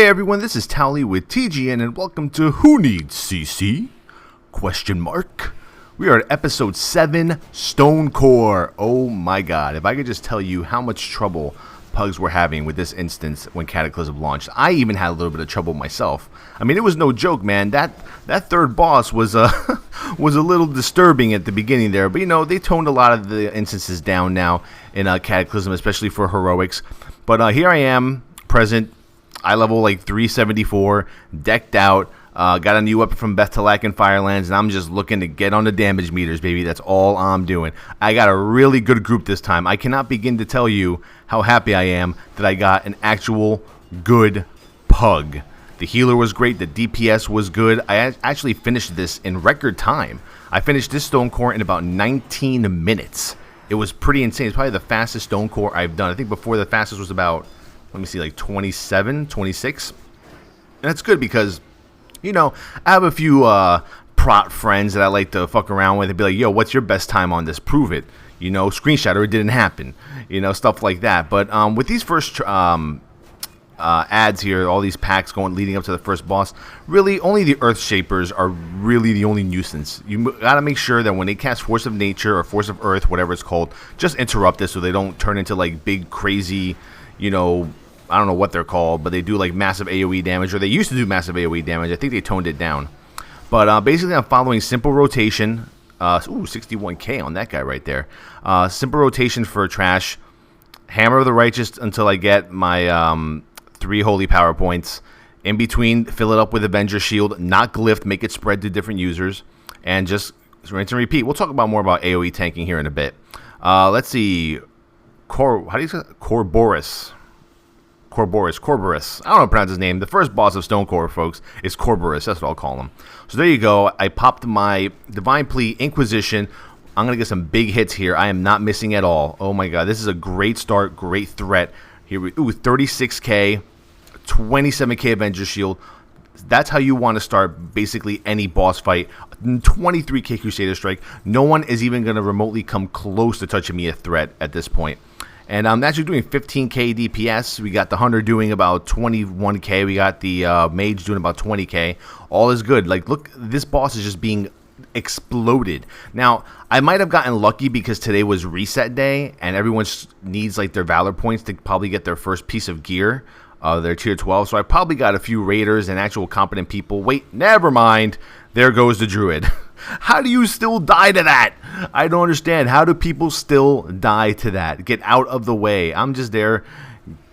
Hey everyone, this is Towelliee with TGN and welcome to Who Needs CC? We are at episode 7, Stonecore. Oh my god, if I could just tell you how much trouble pugs were having with this instance when Cataclysm launched. I even had a little bit of trouble myself. I mean, it was no joke, man. That third boss was was a little disturbing at the beginning there, but you know, they toned a lot of the instances down now in Cataclysm, especially for heroics. But here I am, present, eye level like 374, decked out, got a new weapon from Bethelak and Firelands, and I'm just looking to get on the damage meters, baby. That's all I'm doing. I got a really good group this time. I cannot begin to tell you how happy I am that I got an actual good pug. The healer was great. The DPS was good. I actually finished this in record time. I finished this Stonecore in about 19 minutes. It was pretty insane. It's probably the fastest Stonecore I've done. I think before the fastest was about, let me see, like 27, 26. And that's good because, you know, I have a few prot friends that I like to fuck around with and be like, yo, what's your best time on this? Prove it. You know, screenshot or it didn't happen. You know, stuff like that. But with these first ads here, all these packs leading up to the first boss, really only the Earth Shapers are really the only nuisance. You gotta make sure that when they cast Force of Nature or Force of Earth, whatever it's called, just interrupt this so they don't turn into like big crazy, you know, I don't know what they're called, but they do like massive AoE damage, or they used to do massive AoE damage. I think they toned it down. But basically I'm following simple rotation. Ooh, 61k on that guy right there. Simple rotation for trash. Hammer of the Righteous until I get my 3 holy power points. In between, fill it up with Avenger Shield, not glyph, make it spread to different users, and just rinse and repeat. We'll talk about more about AoE tanking here in a bit. Let's see. How do you say it? Corborus. I don't know how to pronounce his name. The first boss of Stonecore, folks, is Corborus. That's what I'll call him. So there you go. I popped my Divine Plea Inquisition. I'm going to get some big hits here. I am not missing at all. Oh my god, this is a great start, great threat. Here we 36k, 27k Avenger Shield. That's how you want to start basically any boss fight. 23k Crusader Strike. No one is even going to remotely come close to touching me a threat at this point. And I'm actually doing 15k DPS. We got the Hunter doing about 21k. We got the Mage doing about 20k. All is good. Like, look, this boss is just being exploded. Now, I might have gotten lucky because today was reset day, and everyone needs like their Valor points to probably get their first piece of gear. They're tier 12, so I probably got a few raiders and actual competent people. Wait, never mind. There goes the Druid. How do you still die to that? I don't understand. How do people still die to that? Get out of the way. I'm just there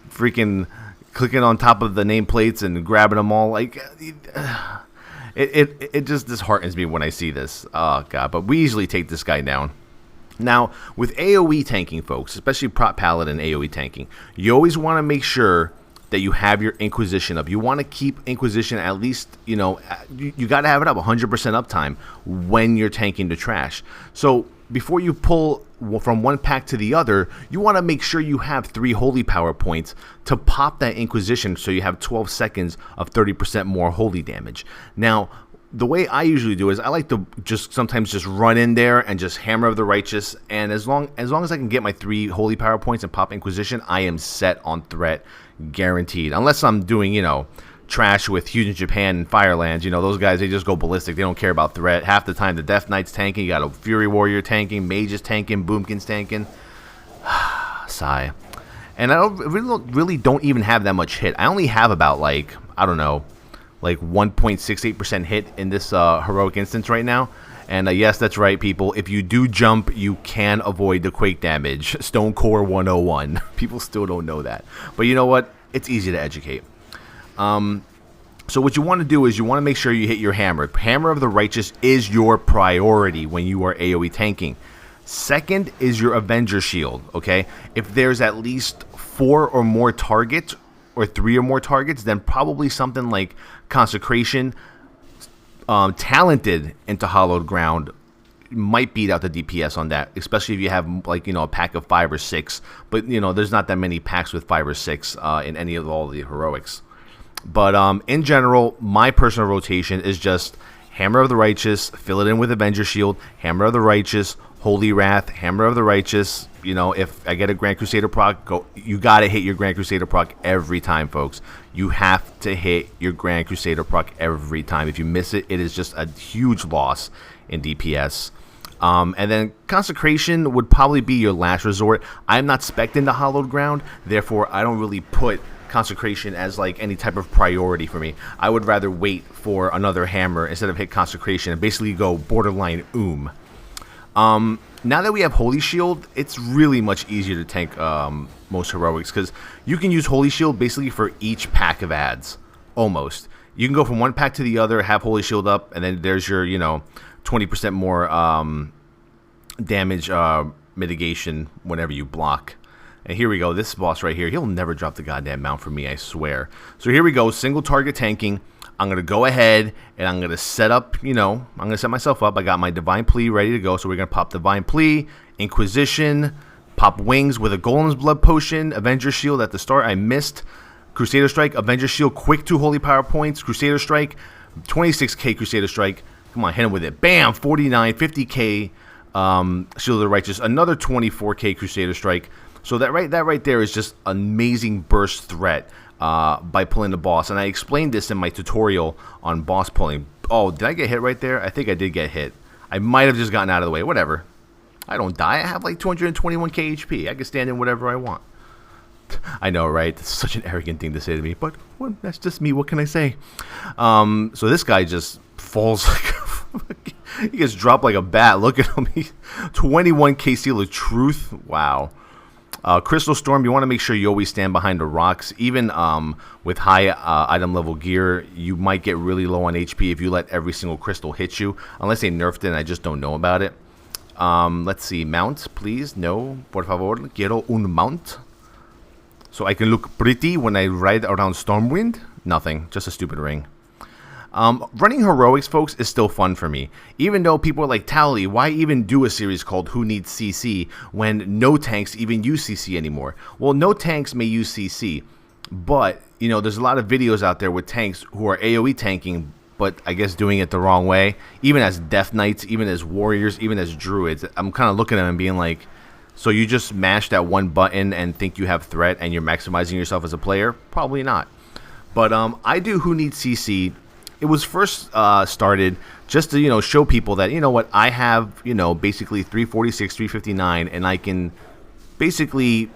freaking clicking on top of the nameplates and grabbing them all. Like, it just disheartens me when I see this. Oh, God. But we easily take this guy down. Now, with AoE tanking, folks, especially Prot Paladin AoE tanking, you always want to make sure that you have your Inquisition up. You want to keep Inquisition at least, you know, you got to have it up 100% uptime when you're tanking the trash. So before you pull from one pack to the other, you want to make sure you have 3 holy power points to pop that Inquisition so you have 12 seconds of 30% more holy damage. Now, the way I usually do is I like to sometimes just run in there and just Hammer of the Righteous, and as long as I can get my 3 holy power points and pop Inquisition, I am set on threat, guaranteed. Unless I'm doing, you know, trash with Huge Japan and Firelands, you know, those guys, they just go ballistic. They don't care about threat. Half the time the Death Knight's tanking, you got a Fury Warrior tanking, Mage is tanking, Boomkin's tanking. Sigh. And I really don't even have that much hit. I only have about like, I don't know, like 1.68% hit in this heroic instance right now. And yes, that's right, people. If you do jump, you can avoid the quake damage. Stonecore 101. People still don't know that. But you know what? It's easy to educate. So what you want to do is you want to make sure you hit your hammer. Hammer of the Righteous is your priority when you are AoE tanking. Second is your Avenger Shield, okay? If there's at least 4 or more targets, or 3 or more targets, then probably something like Consecration, Talented into Hallowed Ground might beat out the DPS on that, especially if you have, like, you know, a pack of 5 or 6. But, you know, there's not that many packs with 5 or 6 in any of all the heroics. But in general, my personal rotation is just Hammer of the Righteous, fill it in with Avenger Shield, Hammer of the Righteous, Holy Wrath, Hammer of the Righteous, You know, if I get a Grand Crusader proc, you got to hit your Grand Crusader proc every time, folks. You have to hit your Grand Crusader proc every time. If you miss it, it is just a huge loss in DPS. And then Consecration would probably be your last resort. I'm not spec'd into Hallowed Ground, therefore I don't really put Consecration as like any type of priority for me. I would rather wait for another hammer instead of hit Consecration and basically go borderline Now that we have Holy Shield, it's really much easier to tank most heroics, because you can use Holy Shield basically for each pack of ads, almost. You can go from one pack to the other, have Holy Shield up, and then there's your, 20% more damage mitigation whenever you block. And here we go, this boss right here, he'll never drop the goddamn mount for me, I swear. So here we go, single target tanking. I'm going to go ahead and I'm going to set up, I'm going to set myself up. I got my Divine Plea ready to go. So we're going to pop Divine Plea, Inquisition, pop Wings with a Golem's Blood Potion, Avenger Shield at the start. I missed Crusader Strike, Avenger Shield, quick 2 Holy Power Points, Crusader Strike, 26k Crusader Strike. Come on, hit him with it. Bam, 49, 50k Shield of the Righteous, another 24k Crusader Strike. So that right there is just amazing burst threat. By pulling the boss, and I explained this in my tutorial on boss pulling. Oh, did I get hit right there? I think I did get hit. I might have just gotten out of the way. Whatever. I don't die. I have like 221k HP. I can stand in whatever I want. I know, right? That's such an arrogant thing to say to me, but well, that's just me. What can I say? So this guy just falls like he gets dropped like a bat. Look at him. 21k Seal of Truth. Wow. Crystal Storm, you want to make sure you always stand behind the rocks. Even with high item level gear, you might get really low on HP if you let every single crystal hit you. Unless they nerfed it and I just don't know about it. Let's see. Mount, please. No. Por favor. Quiero un mount. So I can look pretty when I ride around Stormwind. Nothing. Just a stupid ring. Running heroics, folks, is still fun for me. Even though people are like, Towelliee, why even do a series called Who Needs CC when no tanks even use CC anymore? Well, no tanks may use CC, but, there's a lot of videos out there with tanks who are AoE tanking, but I guess doing it the wrong way. Even as Death Knights, even as Warriors, even as Druids, I'm kind of looking at them and being like, so you just mash that one button and think you have threat and you're maximizing yourself as a player? Probably not. But I do Who Needs CC. It was first started just to, show people that, what, I have, basically 346, 359, and I can basically,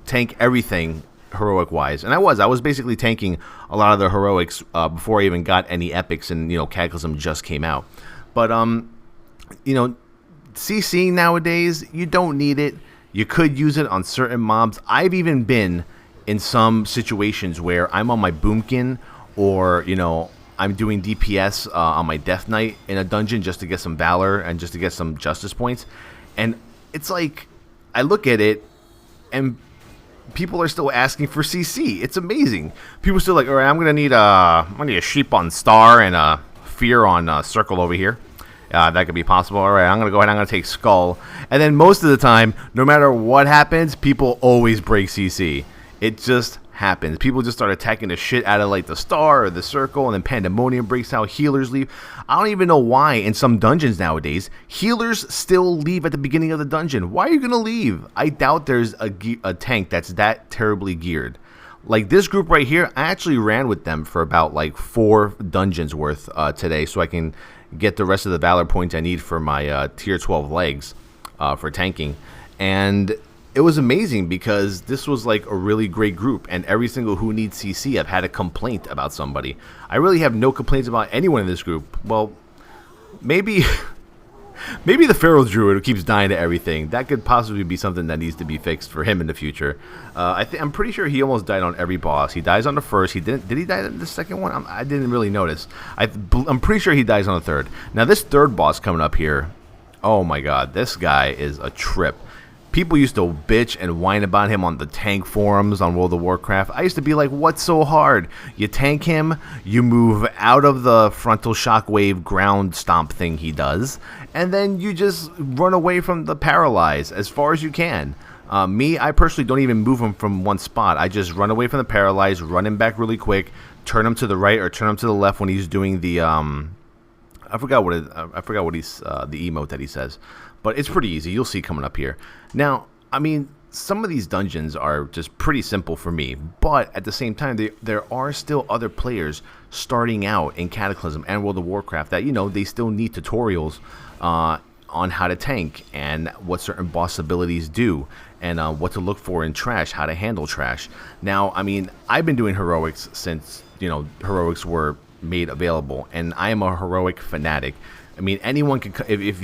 tank everything heroic-wise. And I was basically tanking a lot of the heroics before I even got any epics, and, Cataclysm just came out. But, CC nowadays, you don't need it. You could use it on certain mobs. I've even been in some situations where I'm on my Boomkin, or, I'm doing DPS on my Death Knight in a dungeon just to get some Valor and just to get some Justice points. And it's like, I look at it, and people are still asking for CC. It's amazing. People are still like, all right, I'm going to need a Sheep on Star and a Fear on Circle over here. That could be possible. All right, I'm going to go ahead and I'm going to take Skull. And then most of the time, no matter what happens, people always break CC. It just happens. People just start attacking the shit out of like the Star or the Circle, and then Pandemonium breaks out. Healers leave. I don't even know why in some dungeons nowadays healers still leave at the beginning of the dungeon. Why are you gonna leave? I doubt there's a tank that's that terribly geared. Like this group right here, I actually ran with them for about like 4 dungeons worth today, so I can get the rest of the Valor points I need for my tier 12 legs for tanking. And it was amazing because this was like a really great group, and every single Who Needs CC I've had a complaint about somebody. I really have no complaints about anyone in this group. Well, maybe the Feral Druid who keeps dying to everything. That could possibly be something that needs to be fixed for him in the future. I'm pretty sure he almost died on every boss. He dies on the first. Did he die on the second one? I didn't really notice. I'm pretty sure he dies on the third. Now this third boss coming up here, oh my god, this guy is a trip. People used to bitch and whine about him on the tank forums on World of Warcraft. I used to be like, what's so hard? You tank him, you move out of the frontal shockwave ground stomp thing he does, and then you just run away from the paralyze as far as you can. I personally don't even move him from one spot. I just run away from the paralyze, run him back really quick, turn him to the right or turn him to the left when he's doing the I forgot what he's the emote that he says. but it's pretty easy. You'll see coming up here. Now, I mean, some of these dungeons are just pretty simple for me, but at the same time, there are still other players starting out in Cataclysm and World of Warcraft that, you know, they still need tutorials on how to tank and what certain boss abilities do and what to look for in trash, how to handle trash. Now, I mean, I've been doing heroics since, you know, heroics were made available, and I am a heroic fanatic. I mean, anyone can, if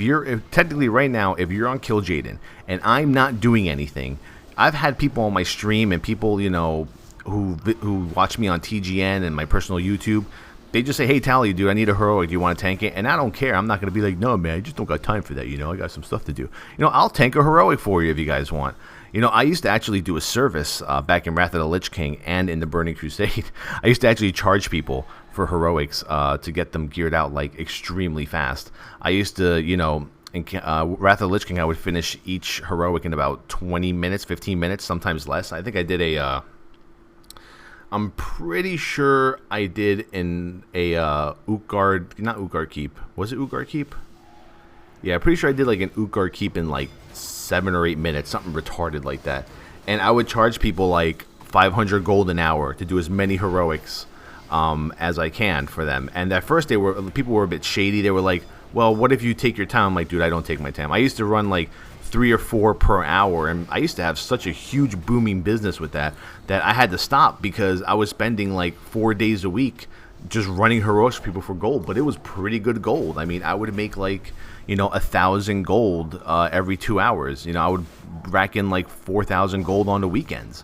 technically right now, if you're on Kill Jaden and I'm not doing anything, I've had people on my stream and people, you know, who watch me on TGN and my personal YouTube, they just say, hey, Towelliee, dude, I need a heroic. Do you want to tank it? And I don't care. I'm not going to be like, no, man, I just don't got time for that. You know, I got some stuff to do. You know, I'll tank a heroic for you if you guys want. You know, I used to actually do a service back in Wrath of the Lich King and in the Burning Crusade. I used to actually charge people for heroics to get them geared out, like, extremely fast. I used to, you know, in Wrath of the Lich King, I would finish each heroic in about 20 minutes, 15 minutes, sometimes less. I think I did a... I'm pretty sure I did in a Utgard, not Utgard Keep. Was it Utgard Keep? Yeah, I'm pretty sure I did like an Utgard Keep in like 7 or 8 minutes, something retarded like that. And I would charge people like 500 gold an hour to do as many heroics as I can for them. And at first people were a bit shady. They were like, well, what if you take your time? I'm like, dude, I don't take my time. I used to run like 3 or 4 per hour, and I used to have such a huge booming business with that I had to stop because I was spending like 4 days a week just running heroics for people for gold. But it was pretty good gold. I mean, I would make like, you know, 1,000 gold every 2 hours. You know, I would rack in like 4,000 gold on the weekends.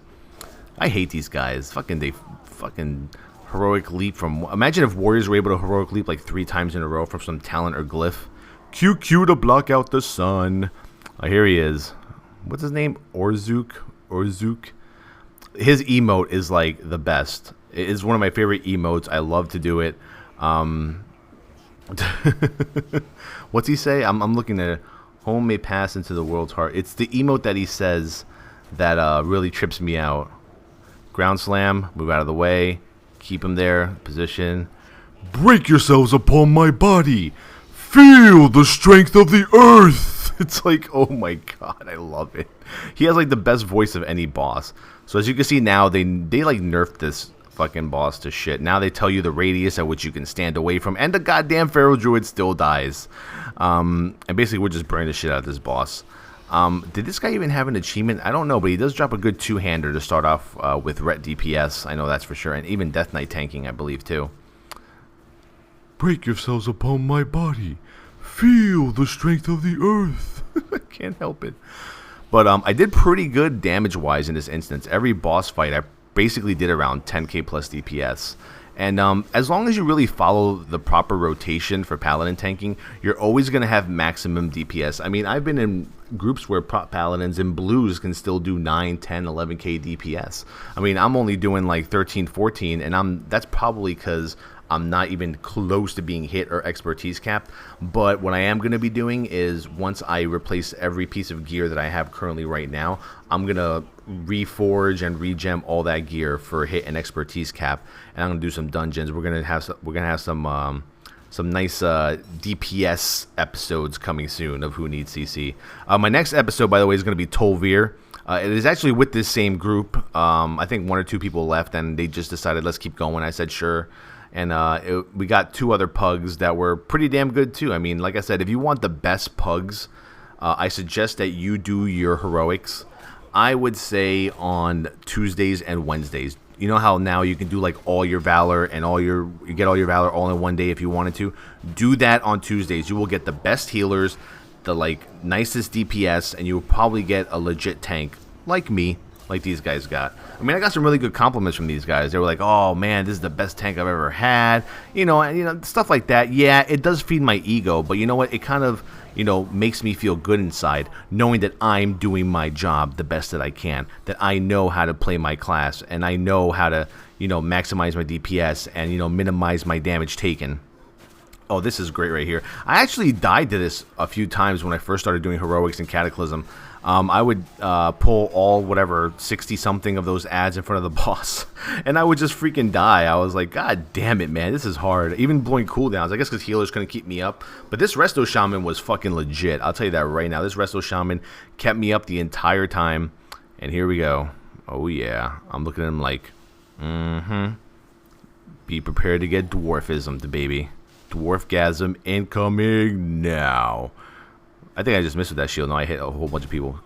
I hate these guys. They fucking heroic leap from. Imagine if warriors were able to heroic leap like 3 times in a row from some talent or glyph. QQ to block out the sun. Oh, here he is. What's his name? Orzuk. His emote is like the best. It is one of my favorite emotes. I love to do it. What's he say? I'm looking at it. Home may pass into the world's heart. It's the emote that he says that really trips me out. Ground slam. Move out of the way. Keep him there. Position. Break yourselves upon my body. Feel the strength of the earth. It's like, oh my god, I love it. He has like the best voice of any boss. So as you can see now, they like nerfed this fucking boss to shit. Now they tell you the radius at which you can stand away from, and the goddamn Pharaoh Druid still dies. And basically we're just burning the shit out of this boss. Did this guy even have an achievement? I don't know, but he does drop a good 2-hander to start off with Ret DPS. I know that's for sure. And even Death Knight tanking, I believe, too. Break yourselves upon my body. Feel the strength of the earth. I can't help it. But I did pretty good damage-wise in this instance. Every boss fight, I basically did around 10k plus DPS. And as long as you really follow the proper rotation for Paladin tanking, you're always going to have maximum DPS. I mean, I've been in groups where Paladins and Blues can still do 9, 10, 11k DPS. I mean, I'm only doing like 13, 14, and that's probably because I'm not even close to being hit or expertise capped. But what I am going to be doing is once I replace every piece of gear that I have currently right now, I'm going to reforge and regem all that gear for hit and expertise cap, and I'm going to do some dungeons. We're going to have some nice DPS episodes coming soon of Who Needs CC. My next episode, by the way, is going to be Towelliee. It is actually with this same group. I think 1 or 2 people left, and they just decided, let's keep going. I said, sure. And we got 2 other pugs that were pretty damn good, too. I mean, like I said, if you want the best pugs, I suggest that you do your heroics, I would say, on Tuesdays and Wednesdays. You know how now you can do, like, all your Valor and you get all your Valor all in one day if you wanted to? Do that on Tuesdays. You will get the best healers, the, like, nicest DPS, and you will probably get a legit tank, like me, like these guys got. I mean, I got some really good compliments from these guys. They were like, oh man, this is the best tank I've ever had. You know, stuff like that. Yeah, it does feed my ego, but you know what? It kind of, makes me feel good inside, knowing that I'm doing my job the best that I can, that I know how to play my class, and I know how to, maximize my DPS and, minimize my damage taken. Oh, this is great right here. I actually died to this a few times when I first started doing heroics and Cataclysm. I would pull all whatever 60 something of those ads in front of the boss, and I would just freaking die. I was like, God damn it, man, this is hard. Even blowing cooldowns, I guess because healers couldn't keep me up. But this Resto Shaman was fucking legit. I'll tell you that right now. This Resto Shaman kept me up the entire time. And here we go. Oh yeah, I'm looking at him like, be prepared to get dwarfism, baby. Dwarfgasm incoming now. I think I just missed with that shield. No, I hit a whole bunch of people.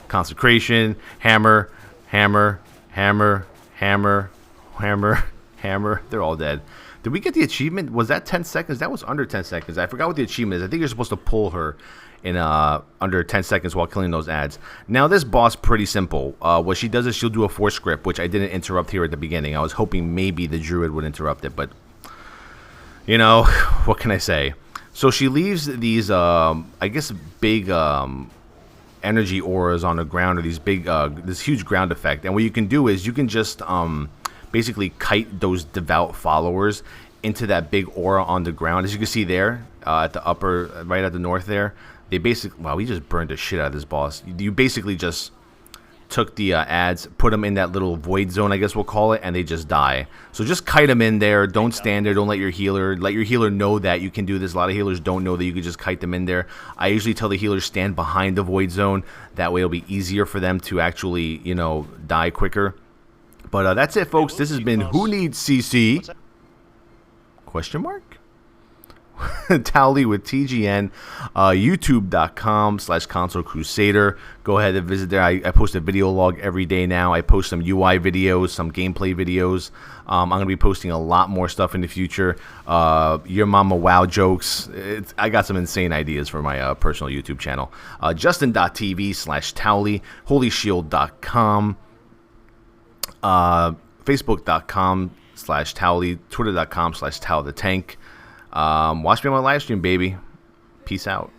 Consecration, hammer, hammer, hammer, hammer, hammer, hammer. They're all dead. Did we get the achievement? Was that 10 seconds? That was under 10 seconds. I forgot what the achievement is. I think you're supposed to pull her in under 10 seconds while killing those ads. Now, this boss, pretty simple. What she does is she'll do a force grip, which I didn't interrupt here at the beginning. I was hoping maybe the druid would interrupt it, but, you know, what can I say? So she leaves these, I guess, big energy auras on the ground, or these big, this huge ground effect. And what you can do is you can just basically kite those devout followers into that big aura on the ground. As you can see there, at the upper, right at the north there, they basically, wow, we just burned the shit out of this boss. You basically just took the ads, put them in that little void zone, I guess we'll call it, and they just die. So just kite them in there. Don't stand there. Don't let your healer know that you can do this. A lot of healers don't know that you can just kite them in there. I usually tell the healers stand behind the void zone. That way it'll be easier for them to actually, you know, die quicker. But that's it, folks. This has been Who Needs CC? Question mark? Towelliee with TGN, youtube.com/console crusader. Go ahead and visit there. I post a video log every day now. I post some UI videos, some gameplay videos. I'm going to be posting a lot more stuff in the future. Your mama wow jokes. I got some insane ideas for my personal YouTube channel. Justin.tv/Towelliee, holyshield.com, facebook.com/Towelliee, twitter.com/TowTheTank. Watch me on my live stream, baby. Peace out.